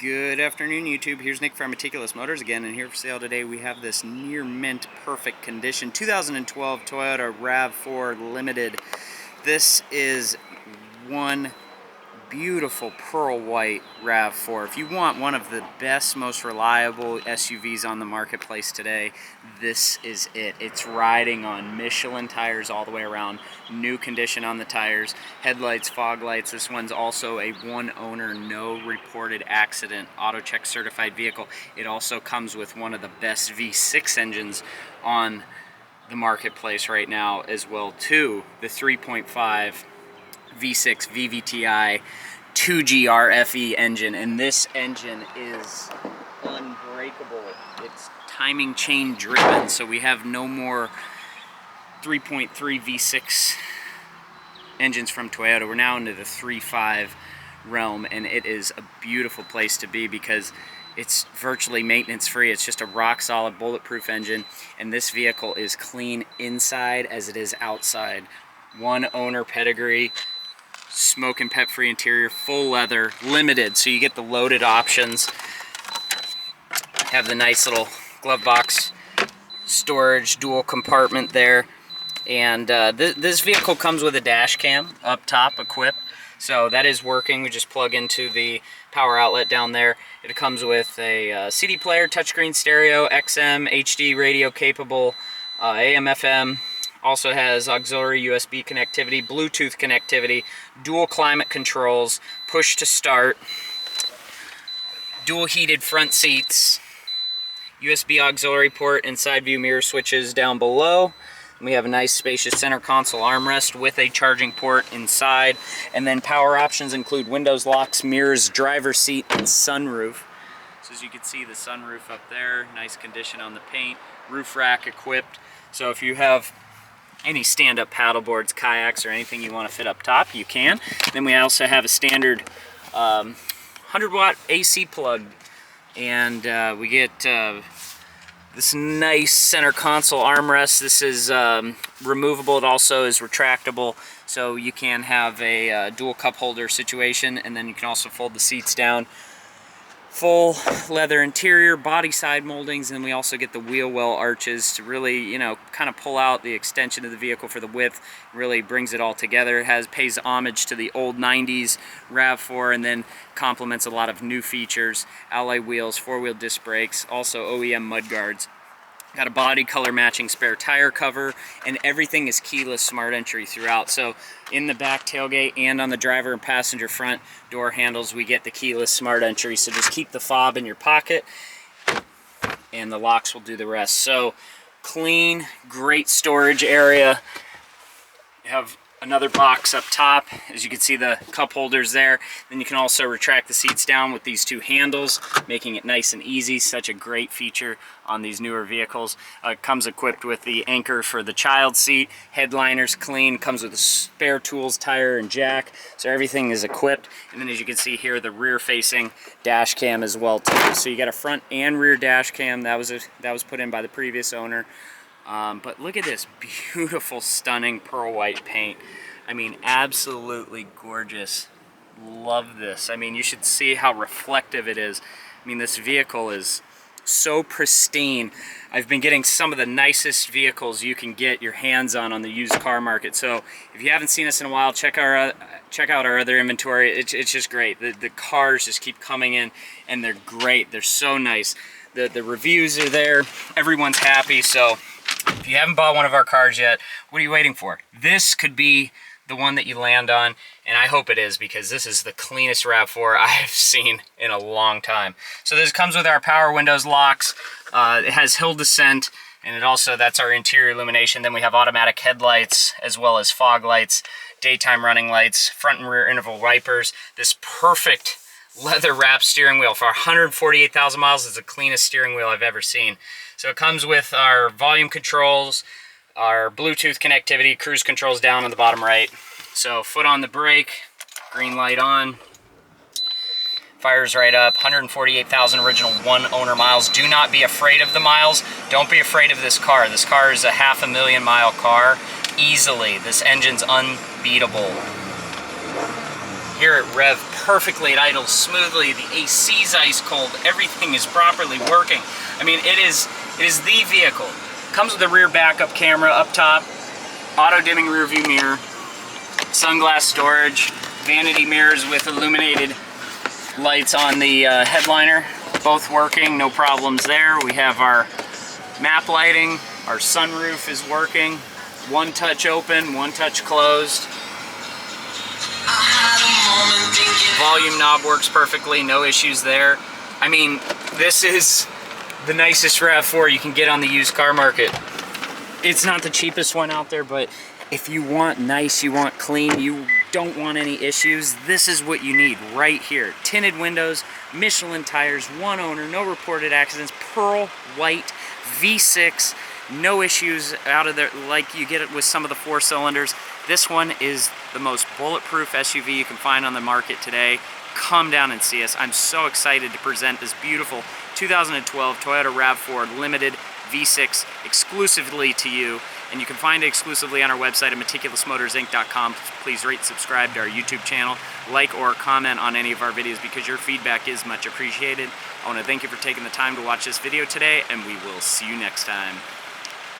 Good afternoon, YouTube. Here's Nick from Meticulous Motors again, and here for sale today we have this near mint perfect condition 2012 Toyota RAV4 Limited. This is one beautiful pearl white RAV4. If you want one of the best, most reliable SUVs on the marketplace today, this is it. It's riding on Michelin tires all the way around, new condition on the tires, headlights, fog lights. This one's also a one owner, no reported accident, auto check certified vehicle. It also comes with one of the best V6 engines on the marketplace right now as well too, the 3.5 V6 VVTi 2G RFE engine, and this engine is unbreakable. It's timing chain driven, so we have no more 3.3 V6 engines from Toyota. We're now into the 3.5 realm, and it is a beautiful place to be because it's virtually maintenance free. It's just a rock solid bulletproof engine, and this vehicle is clean inside as it is outside. One owner pedigree, smoke and pet free interior, full leather, limited, so you get the loaded options. Have the nice little glove box storage, dual compartment there, and this vehicle comes with a dash cam up top equipped, so that is working. We just plug into the power outlet down there. It comes with a CD player, touchscreen stereo, XM, HD radio capable, AM, FM. Also has auxiliary USB connectivity, Bluetooth connectivity, dual climate controls, push to start, dual heated front seats, USB auxiliary port and side view mirror switches down below. We have a nice spacious center console armrest with a charging port inside. And then power options include windows, locks, mirrors, driver's seat, and sunroof. So as you can see, the sunroof up there, nice condition on the paint, roof rack equipped. So if you have any stand-up paddle boards, kayaks, or anything you want to fit up top, you can. Then we also have a standard 100-watt AC plug, and we get this nice center console armrest. This is removable. It also is retractable, so you can have a dual cup holder situation, and then you can also fold the seats down. Full leather interior, body side moldings, and we also get the wheel well arches to really, you know, kind of pull out the extension of the vehicle for the width. Really brings it all together. It pays homage to the old 90s RAV4 and then complements a lot of new features. Alloy wheels, four-wheel disc brakes, also OEM mudguards. Got a body color matching spare tire cover, and everything is keyless smart entry throughout. So in the back tailgate and on the driver and passenger front door handles, we get the keyless smart entry. So just keep the fob in your pocket and the locks will do the rest. So clean, great storage area. You have another box up top. As you can see, the cup holders there. Then you can also retract the seats down with these two handles, making it nice and easy. Such a great feature on these newer vehicles. It comes equipped with the anchor for the child seat. Headliner's clean. Comes with a spare tools, tire, and jack. So everything is equipped. And then as you can see here, the rear-facing dash cam as well too. So you got a front and rear dash cam. That was put in by the previous owner. But look at this beautiful, stunning pearl white paint. I mean, absolutely gorgeous. Love this. I mean, you should see how reflective it is. I mean, this vehicle is so pristine. I've been getting some of the nicest vehicles you can get your hands on the used car market. So if you haven't seen us in a while, check out our other inventory. It's just great. The cars just keep coming in, and they're great. They're so nice. The reviews are there. Everyone's happy. So if you haven't bought one of our cars yet, what are you waiting for? This could be the one that you land on, and I hope it is, because this is the cleanest RAV4 I have seen in a long time. So this comes with our power windows, locks. It has hill descent, and it also, that's our interior illumination. Then we have automatic headlights as well as fog lights, daytime running lights, front and rear interval wipers. This perfect leather wrap steering wheel for 148,000 miles is the cleanest steering wheel I've ever seen. So it comes with our volume controls, our Bluetooth connectivity, cruise controls down on the bottom right. So foot on the brake, green light on, fires right up. 148,000 original one owner miles. Do not be afraid of the miles. Don't be afraid of this car. This car is a 500,000 mile car easily. This engine's unbeatable. hear it rev perfectly. It idles smoothly. The AC's ice cold. Everything is properly working. I mean, it is the vehicle. Comes with a rear backup camera up top, auto dimming rear view mirror, sunglass storage, vanity mirrors with illuminated lights on the headliner. Both working, no problems there. We have our map lighting. Our sunroof is working. One touch open, one touch closed. Volume knob works perfectly, no issues there. I mean, this is the nicest RAV4 you can get on the used car market. It's not the cheapest one out there, but if you want nice, you want clean, you don't want any issues, this is what you need right here. Tinted windows, Michelin tires, one owner, no reported accidents, pearl white, V6, no issues out of there like you get it with some of the 4-cylinders. This one is the most bulletproof SUV you can find on the market today. Come down and see us. I'm so excited to present this beautiful 2012 Toyota RAV4 Limited V6 exclusively to you. And you can find it exclusively on our website at meticulousmotorsinc.com. Please rate and subscribe to our YouTube channel, like or comment on any of our videos because your feedback is much appreciated. I want to thank you for taking the time to watch this video today, and we will see you next time.